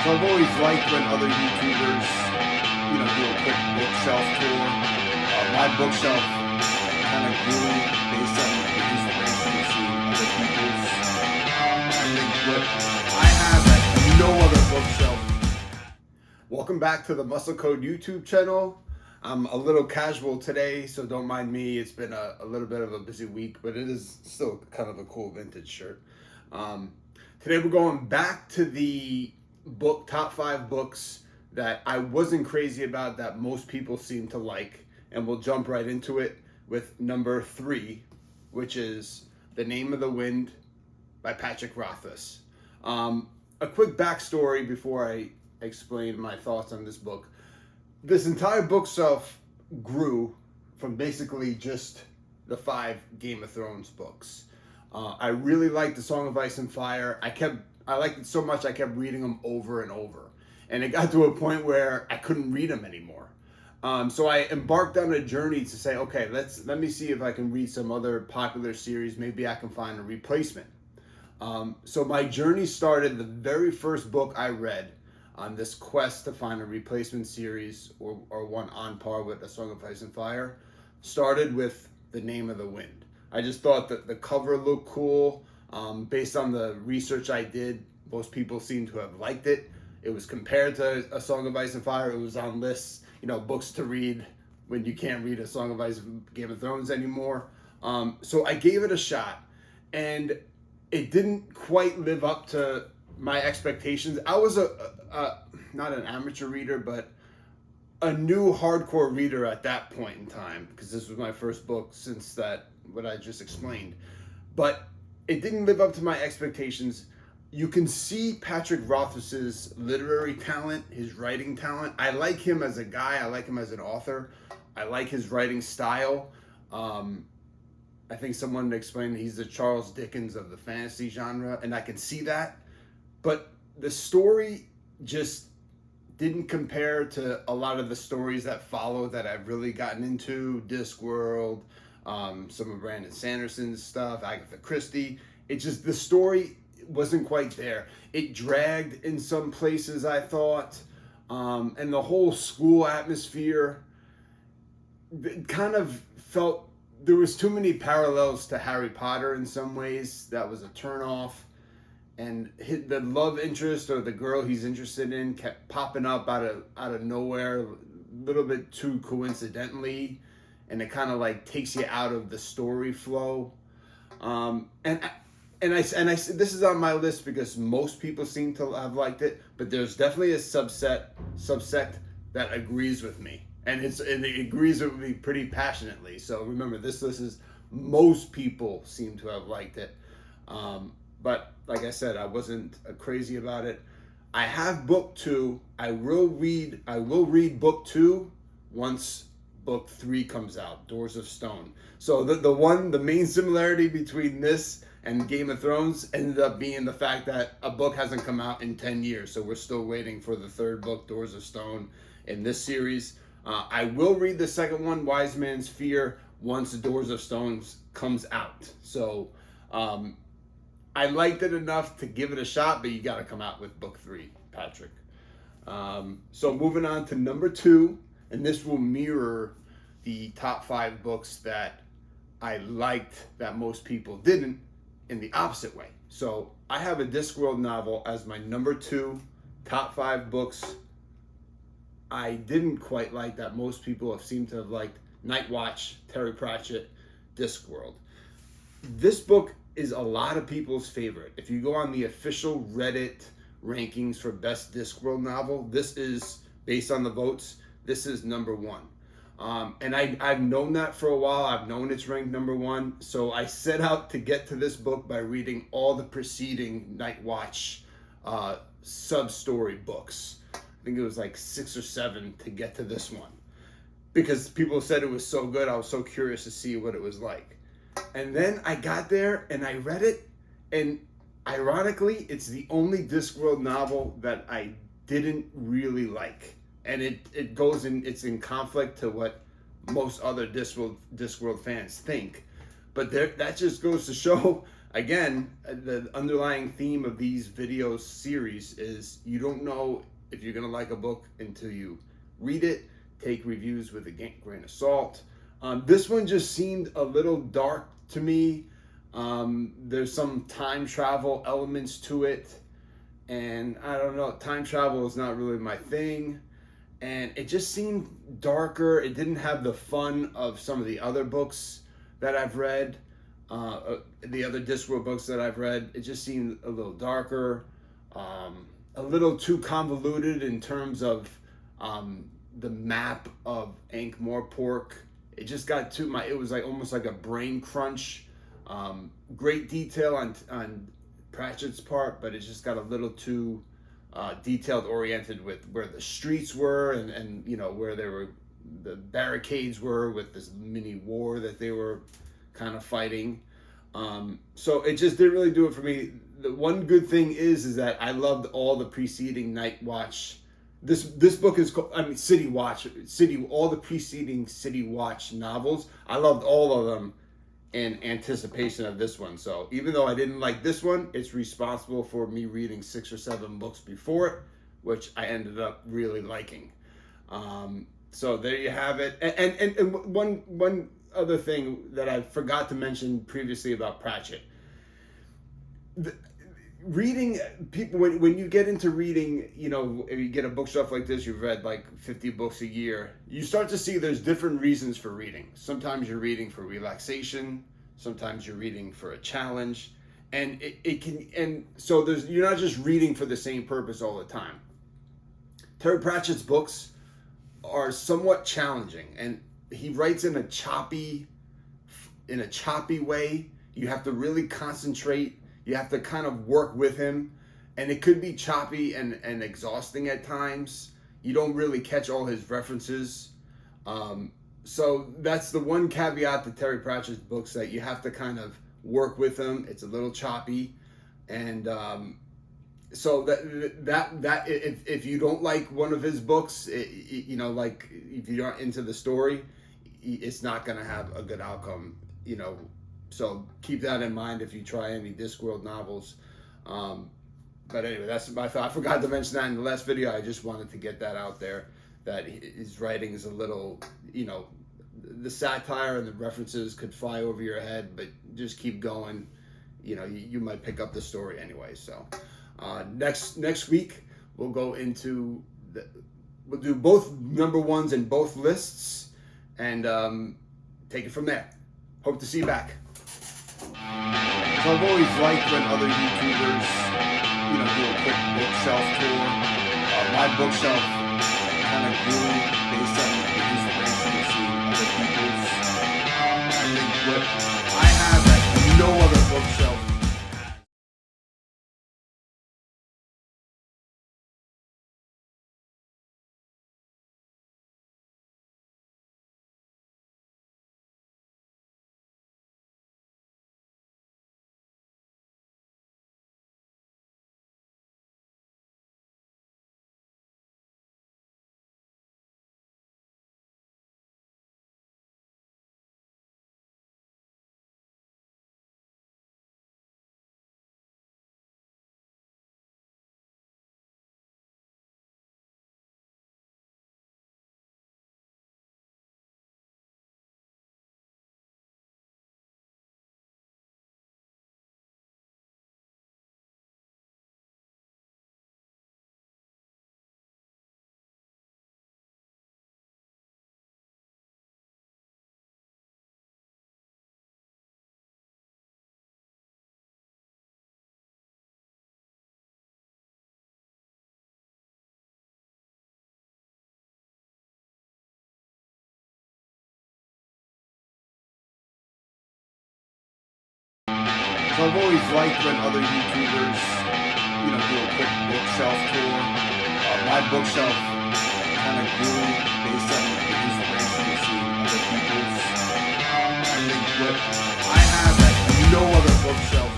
So I've always liked when other YouTubers, do a quick bookshelf tour. My bookshelf kind of grew based on the inspiration of seeing other people's. I think what I have at no other bookshelf. Welcome back to the Muscle Code YouTube channel. I'm a little casual today, so don't mind me. It's been a little bit of a busy week, but it is still kind of a cool vintage shirt. Today we're going back to the book top 5 books that I wasn't crazy about that most people seem to like, and we'll jump right into it with number 3, which is The Name of the Wind by Patrick Rothfuss. A quick backstory before I explain my thoughts on this book. This entire bookshelf grew from basically just the 5 Game of Thrones books. I really liked The Song of Ice and Fire. I liked it so much I kept reading them over and over. And it got to a point where I couldn't read them anymore. So I embarked on a journey to say, okay, let me see if I can read some other popular series. Maybe I can find a replacement. So my journey started, the very first book I read on this quest to find a replacement series or one on par with A Song of Ice and Fire, started with The Name of the Wind. I just thought that the cover looked cool. Based on the research I did, most people seem to have liked it. It was compared to A Song of Ice and Fire. It was on lists, books to read when you can't read A Song of Ice and Game of Thrones anymore. So I gave it a shot, and it didn't quite live up to my expectations. I was not an amateur reader, but a new hardcore reader at that point in time, because this was my first book since what I just explained. But it didn't live up to my expectations. You can see Patrick Rothfuss's literary talent, his writing talent. I like him as a guy. I like him as an author. I like his writing style. I think someone explained he's the Charles Dickens of the fantasy genre, and I can see that. But the story just didn't compare to a lot of the stories that follow that I've really gotten into. Discworld, some of Brandon Sanderson's stuff, Agatha Christie. The story wasn't quite there. It dragged in some places, I thought. And the whole school atmosphere, it kind of felt there was too many parallels to Harry Potter in some ways. That was a turnoff. And the love interest or the girl he's interested in kept popping up out of nowhere, a little bit too coincidentally, and it kind of like takes you out of the story flow. And I said this is on my list because most people seem to have liked it, but there's definitely a subsect that agrees with me, and it agrees with me pretty passionately. So remember, this list is most people seem to have liked it. But like I said, I wasn't crazy about it. I have book 2. I will read book 2 once book 3 comes out, Doors of Stone. So the main similarity between this and Game of Thrones ended up being the fact that a book hasn't come out in 10 years. So we're still waiting for the 3rd book, Doors of Stone, in this series. I will read the second one, Wise Man's Fear, once Doors of Stone comes out. So I liked it enough to give it a shot, but you got to come out with book 3, Patrick. So moving on to number 2, and this will mirror the top 5 books that I liked that most people didn't, in the opposite way. So I have a Discworld novel as my number 2 top 5 books I didn't quite like that most people have seemed to have liked. Night Watch, Terry Pratchett, Discworld. This book is a lot of people's favorite. If you go on the official Reddit rankings for best Discworld novel, this is, based on the votes, this is number 1. And I've known that for a while. I've known it's ranked number 1. So I set out to get to this book by reading all the preceding Night Watch sub-story books. I think it was like 6 or 7 to get to this one. Because people said it was so good, I was so curious to see what it was like. And then I got there and I read it, and ironically, it's the only Discworld novel that I didn't really like. And it's in conflict to what most other Discworld fans think. But that just goes to show again, the underlying theme of these video series is you don't know if you're going to like a book until you read it. Take reviews with a grain of salt. This one just seemed a little dark to me. There's some time travel elements to it, and I don't know, time travel is not really my thing, and it just seemed darker. It didn't have the fun of some of the other books that I've read, the other Discworld books that I've read. It just seemed a little darker, a little too convoluted in terms of the map of Ankh-Morpork. It just got too it was like almost like a brain crunch. Great detail on Pratchett's part, but it just got a little too detailed oriented with where the streets were and you know where the barricades were with this mini war that they were kind of fighting. So it just didn't really do it for me. The one good thing is that I loved all the preceding Night Watch. This book is called, I mean, City Watch. All the preceding City Watch novels. I loved all of them in anticipation of this one. So even though I didn't like this one, it's responsible for me reading 6 or 7 books before it, which I ended up really liking. So there you have it. And one other thing that I forgot to mention previously about Pratchett. Reading, people, when you get into reading, you know, if you get a bookshelf like this, you've read like 50 books a year, you start to see there's different reasons for reading. Sometimes you're reading for relaxation, sometimes you're reading for a challenge, and so you're not just reading for the same purpose all the time. Terry Pratchett's books are somewhat challenging, and he writes in a choppy way. You have to really concentrate. You have to kind of work with him, and it could be choppy and exhausting at times. You don't really catch all his references. So that's the one caveat to Terry Pratchett's books, that you have to kind of work with him. It's a little choppy, and so that if you don't like one of his books, you know, like if you aren't into the story, it's not going to have a good outcome, you know. So keep that in mind if you try any Discworld novels. But anyway, that's my thought. I forgot to mention that in the last video. I just wanted to get that out there, that his writing is a little, you know, the satire and the references could fly over your head, but just keep going. You know, you might pick up the story anyway. So next week, we'll go into, we'll do both number ones in both lists and take it from there. Hope to see you back. So I've always liked when other YouTubers, you know, do a quick bookshelf tour. My bookshelf kind of grew based on the inspiration of seeing other people's. I think what I have that no other bookshelf has. So I've always liked when other YouTubers, you know, do a quick bookshelf tour. My bookshelf kind of grew based on the inspiration of seeing other people's. I think what I have that no other bookshelf